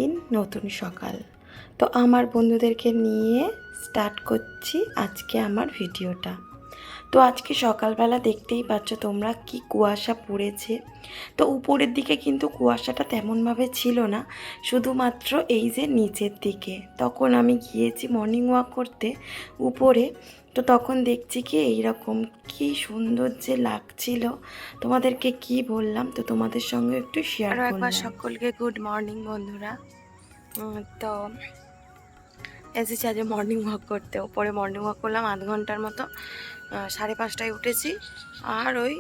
দিন নতুন সকাল। তো আমার বন্ধুদেরকে নিয়ে স্টার্ট করছি আজকে আমার ভিডিওটা। তো আজকে সকালবেলা দেখতেই পাচ্ছ তোমরা কি কুয়াশা পড়েছে। তো উপরের দিকে কিন্তু কুয়াশাটা তেমনভাবে ছিল না, শুধুমাত্র এই যে নিচের দিকে। তখন আমি গিয়েছি মর্নিং ওয়াক করতে উপরে, তো তখন দেখছি কি এইরকম কি সুন্দর যে লাগছিল, তোমাদেরকে কি বললাম, তো তোমাদের সঙ্গে একটু শেয়ার আরও একবার করলাম। সকলকে গুড মর্নিং বন্ধুরা। তো এসেছি আজ মর্নিং ওয়াক করতে। ওপরে মর্নিং ওয়াক করলাম আধ ঘন্টার মতো। 5:30টায় উঠেছি, আর ওই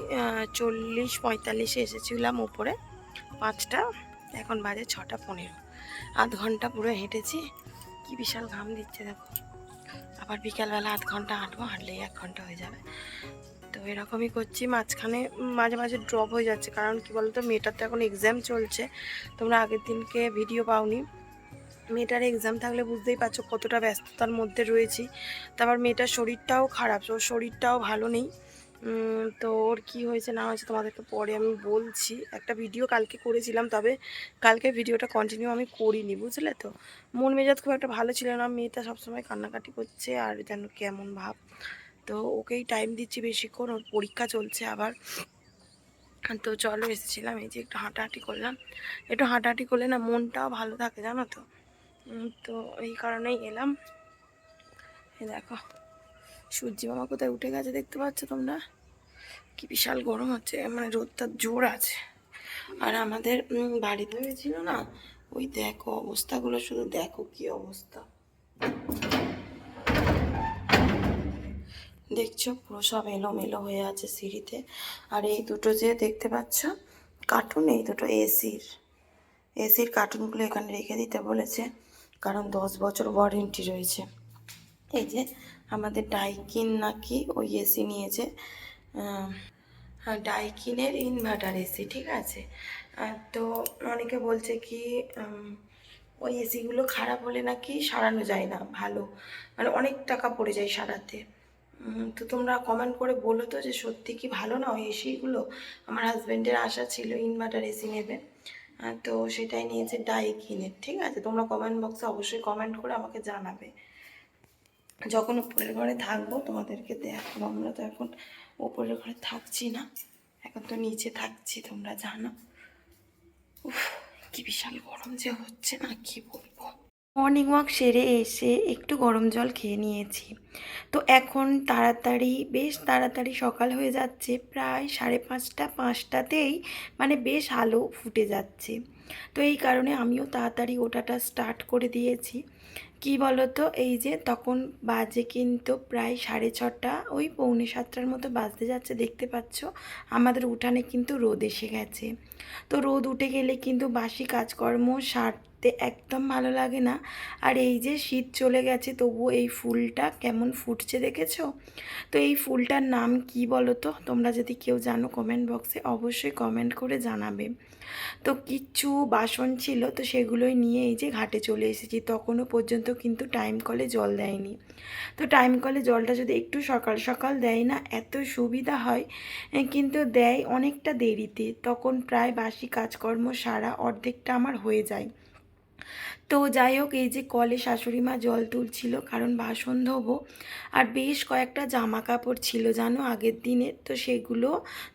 40-45 এসেছিলাম উপরে। 5টা, এখন বাজে 6:15। আধ ঘন্টা পুরো হেঁটেছি। কি বিশাল ঘাম দিচ্ছে দেখো। আবার বিকালবেলা আধ ঘন্টা হাঁটবো, হাঁটলেই 1 ঘন্টা হয়ে যাবে। তো এরকমই করছি, মাঝখানে মাঝে মাঝে ড্রপ হয়ে যাচ্ছে। কারণ কি বলতো, মেয়েটার তো এখন এক্সাম চলছে। তোমরা আগের দিনকে ভিডিও পাওনি। মেয়েটার এক্সাম থাকলে বুঝতেই পারছো কতটা ব্যস্ততার মধ্যে রয়েছি। তারপর মেয়েটার শরীরটাও খারাপ, ওর শরীরটাও ভালো নেই। তো ওর কী হয়েছে না হয়েছে তোমাদেরকে পরে আমি বলছি। একটা ভিডিও কালকে করেছিলাম, তবে কালকে ভিডিওটা কন্টিনিউ আমি করিনি, বুঝলে তো। মন মেজাজ খুব একটা ভালো ছিল না, মেয়েটা সবসময় কান্নাকাটি করছে আর যেন কেমন ভাব। তো ওকেই টাইম দিচ্ছি বেশিক্ষণ, ওর পরীক্ষা চলছে আবার। তো চলো এসেছিলাম, এই যে একটু হাঁটাহাঁটি করলাম। একটু হাঁটাহাঁটি করলে না মনটাও ভালো থাকে, জানো তো। তো এই কারণেই এলাম। এই দেখো সূর্যি মামা কোথায় উঠে গেছে দেখতে পাচ্ছ তোমরা। কি বিশাল গরম হচ্ছে, মানে রোদটা জোর আছে। আর আমাদের বাড়িতে হয়েছিল না, ওই দেখো অবস্থাগুলো, শুধু দেখো কি অবস্থা দেখছো, পুরো সব এলোমেলো হয়ে আছে সিঁড়িতে। আর এই দুটো যে দেখতে পাচ্ছ কার্টুন, এই দুটো এসির কার্টুনগুলো এখানে রেখে দিতে বলেছে, কারণ 10 বছর ওয়ারেন্টি রয়েছে। এই যে আমাদের ডাইকিন নাকি ওই এসি নিয়েছে, ডাইকিনের ইনভার্টার এসি, ঠিক আছে। তো অনেকে বলছে কি ওই এসিগুলো খারাপ হলে নাকি সারানো যায় না, ভালো মানে অনেক টাকা পড়ে যায় সারাতে। তো তোমরা কমেন্ট করে বলো তো যে সত্যি কি ভালো না ওই এসিগুলো। আমার হাজব্যান্ডের আশা ছিল ইনভার্টার এসি নেবে, তো সেটাই নিয়েছে ডাইকিনের, ঠিক আছে। তোমরা কমেন্ট বক্সে অবশ্যই কমেন্ট করে আমাকে জানাবে। যখন উপরের ঘরে থাকবো তোমাদেরকে দেখবো। আমরা তো এখন উপরের ঘরে থাকছি না, এখন তো নিচে থাকছি, তোমরা জানো। উফ, কি বিশাল গরম যে হচ্ছে না, কি বলবো। মর্নিং ওয়াক সেরে এসে একটু গরম জল খেয়ে নিয়েছি। তো এখন বেশ তাড়াতাড়ি সকাল হয়ে যাচ্ছে, প্রায় 5:30 5টাতেই মানে বেশ আলো ফুটে যাচ্ছে। তো এই কারণে আমিও তাড়াতাড়ি ওঠাটা স্টার্ট করে দিয়েছি। কি বলতো, এই যে তখন বাজে কিন্তু প্রায় 6:30, ওই 6:45 মতো বাজতে যাচ্ছে, দেখতে পাচ্ছ আমাদের উঠানে কিন্তু রোদ এসে গেছে। তো রোদ উঠে গেলে কিন্তু বাসি কাজকর্ম সারতে একদম ভালো লাগে না। আর এই যে শীত চলে গেছে, তবুও এই ফুলটা কেমন ফুটছে দেখেছো। তো এই ফুলটার নাম কি বলো তো, তোমরা যদি কেউ জানো কমেন্ট বক্সে অবশ্যই কমেন্ট করে জানাবে। তো কিছু বাসন ছিল, তো সেগুলোই নিয়ে এই যে ঘাটে চলে এসেছি। তখনও পর্যন্ত কিন্তু টাইম কলে জল দেয়নি। তো টাইম কলে জলটা যদি একটু সকাল সকাল দেয় না, এত সুবিধা হয়, কিন্তু দেয় অনেকটা দেরিতে। তখন প্রায় বাসি কাজকর্ম সারা অর্ধেকটা আমার হয়ে যায়। তো যাই হোক, এই যে কলে শাশুড়ি মা জল তুলছিল, কারণ বাসন ধোবো। আর বেশ কয়েকটা জামা কাপড় ছিল জানো আগের দিনের, তো সেগুলো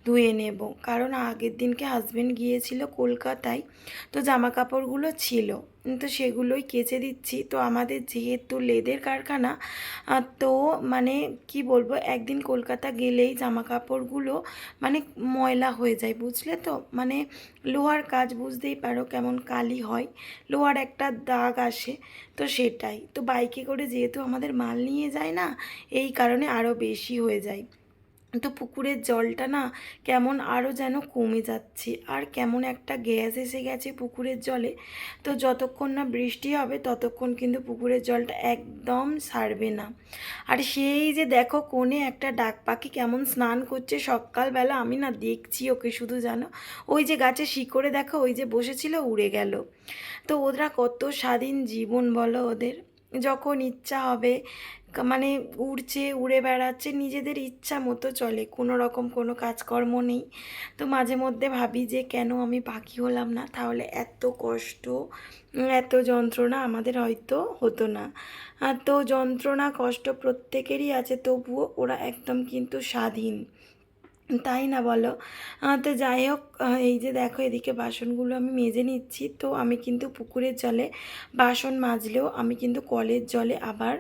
ধুয়ে নেব। কারণ আগের দিনকে হাজব্যান্ড গিয়েছিল কলকাতায়, তো জামা কাপড়গুলো ছিল, তো সেগুলোই কেচে দিচ্ছি। তো আমাদের যেহেতু লেদের কারখানা, তো মানে কি বলবো, একদিন কলকাতা গেলেই জামা কাপড়গুলো মানে ময়লা হয়ে যায়, বুঝলে তো। মানে লোহার কাজ, বুঝতেই পারো কেমন কালি হয়, লোহার একটা দাগ আসে। তো সেটাই তো, বাইকে করে যেহেতু আমাদের মাল নিয়ে যায় না, এই কারণে আরও বেশি হয়ে যায়। তো পুকুরের জলটা না কেমন আরও যেন কমে যাচ্ছে, আর কেমন একটা গ্যাস এসে গেছে পুকুরের জলে। তো যতক্ষণ না বৃষ্টি হবে ততক্ষণ কিন্তু পুকুরের জলটা একদম সারবে না। আর সেই যে দেখো কোণে একটা ডাক পাখি কেমন স্নান করছে সকালবেলা, আমি না দেখছি ওকে শুধু, জানো ওই যে গাছে শিকড়ে দেখো ওই যে বসেছিল, উড়ে গেল। তো ওরা কত স্বাধীন জীবন বলো ওদের, যখন ইচ্ছা হবে মানে উড়ছে, উড়ে বেড়াচ্ছে, নিজেদের ইচ্ছা মতো চলে, কোনো রকম কোনো কাজকর্ম নেই। তো মাঝে মধ্যে ভাবি যে কেন আমি পাখি হলাম না, তাহলে এত কষ্ট এত যন্ত্রণা আমাদের হয়তো হতো না। তো যন্ত্রণা কষ্ট প্রত্যেকেরই আছে, তবুও ওরা একদম কিন্তু স্বাধীন, তাই না বলো? তো যাই হোক, এই যে দেখো এদিকে বাসনগুলো আমি মেজে নিচ্ছি। তো আমি কিন্তু পুকুরের জলে বাসন মাজলেও আমি কিন্তু কলের জলে আবার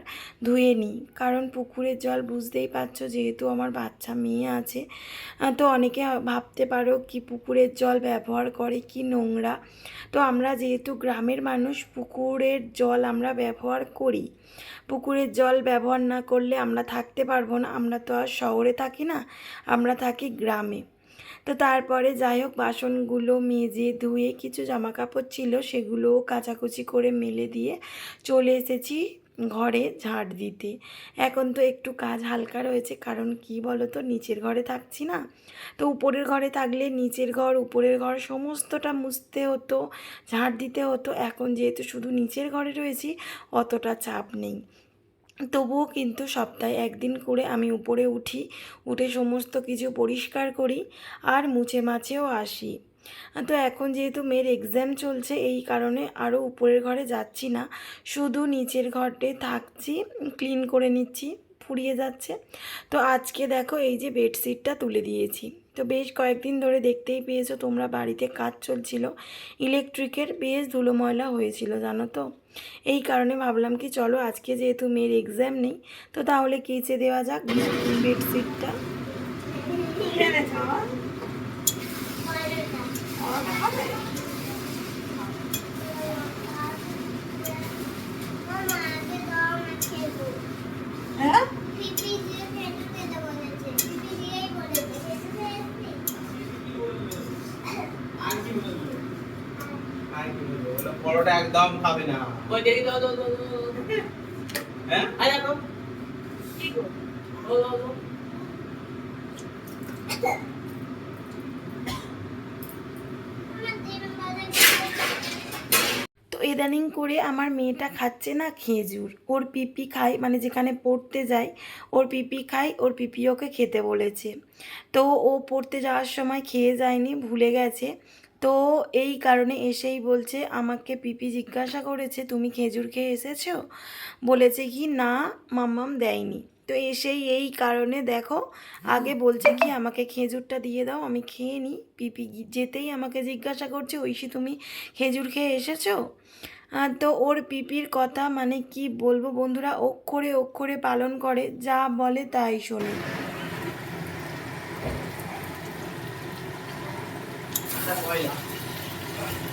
ধুয়ে নিই, কারণ পুকুরের জল বুঝতেই পারছো, যেহেতু আমার বাচ্চা মেয়ে আছে। তো অনেকে ভাবতে পারো কি পুকুরের জল ব্যবহার করে কি নোংরা। তো আমরা যেহেতু গ্রামের মানুষ, পুকুরের জল আমরা ব্যবহার করি। পুকুরের জল ব্যবহার না করলে আমরা থাকতে পারবো না, আমরা তো আর শহরে থাকি না, আমরা থাকি গ্রামে। তো তারপরে যাই হোক, বাসনগুলো মেজে ধুয়ে কিছু জামা কাপড় ছিল সেগুলোও কাচাকুচি করে মেলে দিয়ে চলে এসেছি ঘরে ঝাড় দিতে। এখন তো একটু কাজ হালকা রয়েছে, কারণ কি বলো তো, নিচের ঘরে থাকছি না। তো উপরের ঘরে থাকলে নিচের ঘর উপরের ঘর সমস্তটা মুছতে হতো, ঝাড় দিতে হতো। এখন যেহেতু শুধু নিচের ঘরে রয়েছি, অতটা চাপ নেই। তবুও কিন্তু সপ্তাহে একদিন করে আমি উপরে উঠি, উঠে সমস্ত কিছু পরিষ্কার করি আর মুছে মাছেও আসি। তো এখন যেহেতু মেয়ের এক্সাম চলছে, এই কারণে আরও উপরের ঘরে যাচ্ছি না, শুধু নিচের ঘরটে থাকছি, ক্লিন করে নিচ্ছি, ফুরিয়ে যাচ্ছে। তো আজকে দেখো এই যে বেডশিটটা তুলে দিয়েছি। তো বেশ কয়েকদিন ধরে দেখতেই পেয়েছো তোমরা, বাড়িতে কাজ চলছিল, ইলেকট্রিকের বেশ ধুলো ময়লা হয়েছিল জানো তো। এই কারণে ভাবলাম কি চলো আজকে যেহেতু মেয়ের এক্সাম নেই, তো তাহলে কেচে দেওয়া যাক বেডশিটটা। হ্যাঁ, পরোটা একদম খাবে না। ওই দেখি দাও দাও দাও দাও। হ্যাঁ আয় দেখো কি গো দাও দাও দাও। তো ইদানিং করে আমার মেয়েটা খাচ্ছে না খেজুর, ওর পিপি খায়, মানে যেখানে পড়তে যায় ওর পিপি খায়, ওর পিপি ওকে খেতে বলেছে। তো ও পড়তে যাওয়ার সময় খেয়ে যায়নি, ভুলে গেছে। তো এই কারণে এসেই বলছে, আমাকে পিপি জিজ্ঞাসা করেছে তুমি খেজুর খেয়ে এসেছো, বলেছে কি না মাম্মাম দেয়নি। তো এসেই এই কারণে দেখো, আগে বলছে কি আমাকে খেজুরটা দিয়ে দাও আমি খেয়ে নিই, পিপি যেতেই আমাকে জিজ্ঞাসা করছে ঐশী তুমি খেজুর খেয়ে এসেছো। তো ওর পিপির কথা মানে কি বলবো বন্ধুরা, অক্ষরে অক্ষরে পালন করে, যা বলে তাই শোনে। এটা কয়লা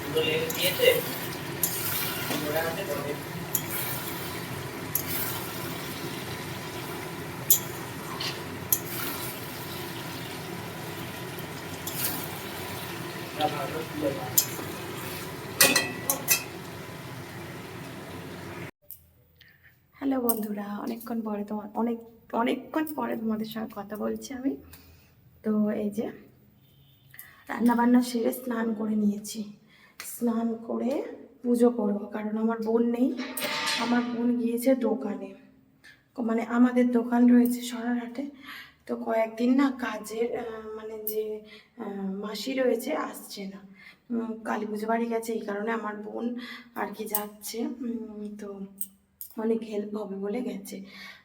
দুটো লেগে দিয়েছে ওরা আছে করে না ভালো দিয়ে দাও। হ্যালো বন্ধুরা, অনেকক্ষণ পরে তোমাদের সঙ্গে কথা বলছি আমি। তো এই যে রান্নাবান্না সেরে স্নান করে নিয়েছি, স্নান করে পুজো করবো, কারণ আমার বোন নেই, আমার বোন গিয়েছে দোকানে, মানে আমাদের দোকান রয়েছে সরারহাটে। তো কয়েকদিন না কাজের মানে যে মাসি রয়েছে আসছে না, কালী পুজো বাড়ি গেছে, এই কারণে আমার বোন আর কি যাচ্ছে। তো অনেক হেল্প হবে বলে গেছে।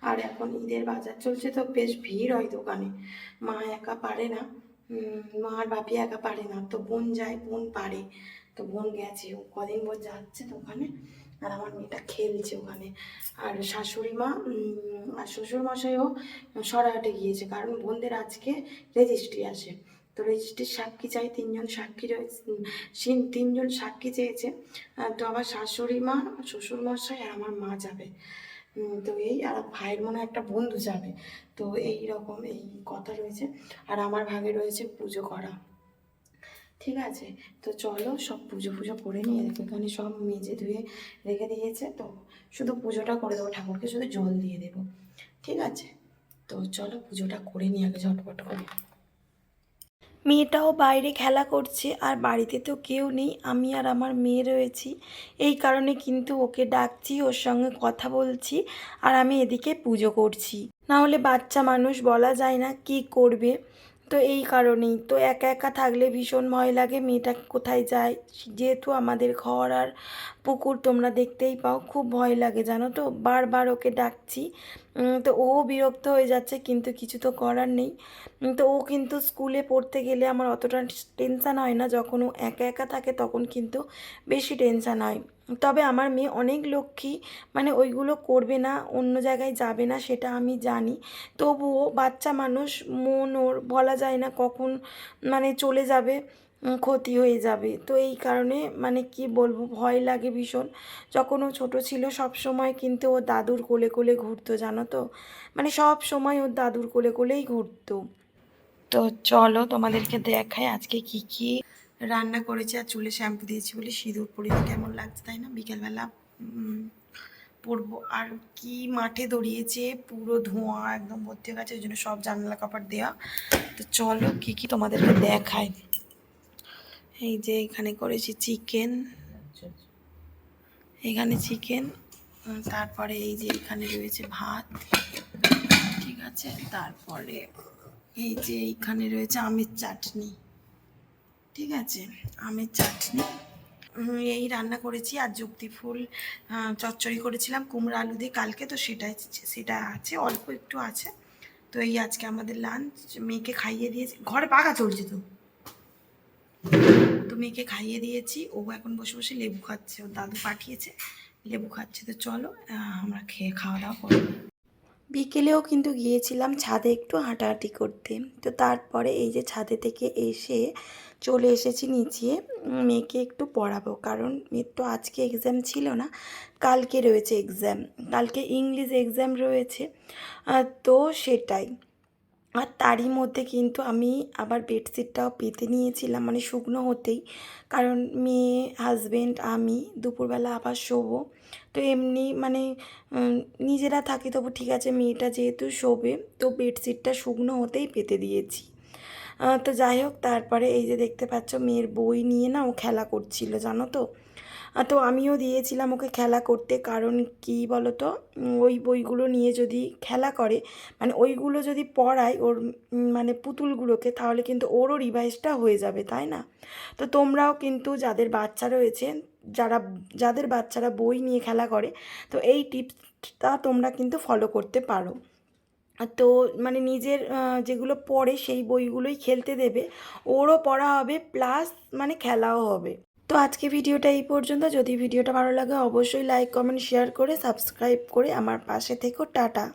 আর এখন ঈদের বাজার চলছে, তো বেশ ভিড় হয় দোকানে, মা একা পারে না, মা আর বাপি একা পারে না, তো বোন যায়, বোন পারে। তো বোন গেছে, ও কদিন বোন যাচ্ছে দোকানে, আর আমার মেয়েটা খেলছে ওখানে। আর শাশুড়ি মা আর শ্বশুরমশাইও সরাহাটে গিয়েছে, কারণ বোনদের আজকে রেজিস্ট্রি আসে। তো রেজিস্ট্রির সাক্ষী চাই, তিনজন সাক্ষী রয়েছে, তিনজন সাক্ষী চেয়েছে। তো আমার শাশুড়ি মা, শ্বশুরমশাই আর আমার মা যাবে। তো এই আর ভাইয়ের মনে হয় একটা বন্ধু যাবে। তো এই রকম এই কথা রয়েছে। আর আমার ভাগে রয়েছে পুজো করা। ঠিক আছে, তো চলো সব পুজো পুজো করে নিয়ে, দেখো এখানে সব মেজে ধুয়ে রেখে দিয়েছে, তো শুধু পুজোটা করে দেবো, ঠাকুরকে শুধু জল দিয়ে দেবো। ঠিক আছে, তো চলো পুজোটা করে নিই আগে ঝটপট করে। মেয়েটাও বাইরে খেলা করছে আর বাড়িতে তো কেউ নেই, আমি আর আমার মেয়ে রয়েছি। এই কারণে কিন্তু ওকে ডাকছি, ওর সঙ্গে কথা বলছি, আর আমি এদিকে পুজো করছি। না হলে বাচ্চা মানুষ বলা যায় না কি করবে, তো এই কারণেই তো একা একা থাকলে ভীষণ ভয় লাগে মেয়েটা কোথায় যায়। যেহেতু আমাদের ঘর আর পুকুর তোমরা দেখতেই পাও, খুব ভয় লাগে জানো তো। বারবার ওকে ডাকছি, তো ও বিরক্ত হয়ে যাচ্ছে, কিন্তু কিছু তো করার নেই। তো ও কিন্তু স্কুলে পড়তে গেলে আমার অতটা টেনশান হয় না, যখন ও একা একা থাকে তখন কিন্তু বেশি টেনশান হয়। তবে আমার মেয়ে অনেক লক্ষ্মী, মানে ওইগুলো করবে না, অন্য জায়গায় যাবে না, সেটা আমি জানি। তবুও বাচ্চা মানুষ, মন ওর বলা যায় না কখন মানে চলে যাবে, ক্ষতি হয়ে যাবে। তো এই কারণে মানে কি বলবো, ভয় লাগে ভীষণ। যখন ও ছোটো ছিল সব সময় কিন্তু ও দাদুর কোলে কোলে ঘুরতো জানো তো, মানে সব সময় ওর দাদুর কোলে কোলেই ঘুরতো। তো চলো তোমাদেরকে দেখাই আজকে কি কি রান্না করেছি। আর চুলে শ্যাম্পু দিয়েছি বলে সিঁদুর পরিয়ে কেমন লাগছে তাই না, বিকেলবেলা পরবো। আর কি মাঠে দৌড়িয়েছে, পুরো ধোঁয়া একদম ভর্তি হয়ে গেছে, ওই জন্য সব জানালা কাপড় দেওয়া। তো চলো কি কি তোমাদেরকে দেখাই। এই যে এখানে করেছি চিকেন, এখানে চিকেন, তারপরে এই যে এখানে রয়েছে ভাত, ঠিক আছে। তারপরে এই যে এইখানে রয়েছে আমের চাটনি, ঠিক আছে, আমের চাটনি। এই রান্না করেছি। আর যুক্তি ফুল চচ্চড়ি করেছিলাম কুমড়ো আলু দিয়ে কালকে, তো সেটা আছে, অল্প একটু আছে। তো এই আজকে আমাদের লাঞ্চ। মেয়েকে খাইয়ে দিয়েছি, ঘরে পাখা চলছে তো মেয়েকে খাইয়ে দিয়েছি, ও এখন বসে বসে লেবু খাচ্ছে, ওর দাদু পাঠিয়েছে লেবু খাচ্ছে। তো চলো আমরা খাওয়া দাওয়া করবো। বিকেলেও কিন্তু গিয়েছিলাম ছাদে একটু হাঁটাহাঁটি করতে। তো তারপরে এই যে ছাদে থেকে এসে চলে এসেছি নিচে, মেয়েকে একটু পড়াবো, কারণ মেয়ের তো আজকে এক্সাম ছিল না, কালকে রয়েছে এক্সাম, কালকে ইংলিশ এক্সাম রয়েছে। তো সেটাই। আর তারই মধ্যে কিন্তু আমি আবার বেডশিটটাও পেতে নিয়েছিলাম, মানে শুকনো হতেই, কারণ মেয়ে, হাজবেন্ড, আমি দুপুরবেলা আবার শোবো। তো এমনি মানে নিজেরা থাকি তবু ঠিক আছে, মেয়েটা যেহেতু শোবে, তো বেডশিটটা শুকনো হতেই পেতে দিয়েছি। তো যাই হোক, তারপরে এই যে দেখতে পাচ্ছ মেয়ের বই নিয়ে না ও খেলা করছিল জানো তো। তো আমিও দিয়েছিলাম ওকে খেলা করতে, কারণ কি বলো তো, ওই বইগুলো নিয়ে যদি খেলা করে, মানে ওইগুলো যদি পড়ায় ওর মানে পুতুলগুলোকে, তাহলে কিন্তু ওরও রিভাইজটা হয়ে যাবে তাই না। তো তোমরাও কিন্তু যাদের বাচ্চা রয়েছে, যাদের বাচ্চারা বই নিয়ে খেলা করে, তো এই টিপসটা তোমরা কিন্তু ফলো করতে পারো। তো মানে নিজের যেগুলো পড়ে সেই বইগুলোই খেলতে দেবে, ওরও পড়া হবে প্লাস মানে খেলাও হবে। তো আজকে ভিডিওটা এই পর্যন্ত। যদি ভিডিওটা ভালো লাগে অবশ্যই লাইক, কমেন্ট, শেয়ার করে সাবস্ক্রাইব করে আমার পাশে থেকো। টাটা।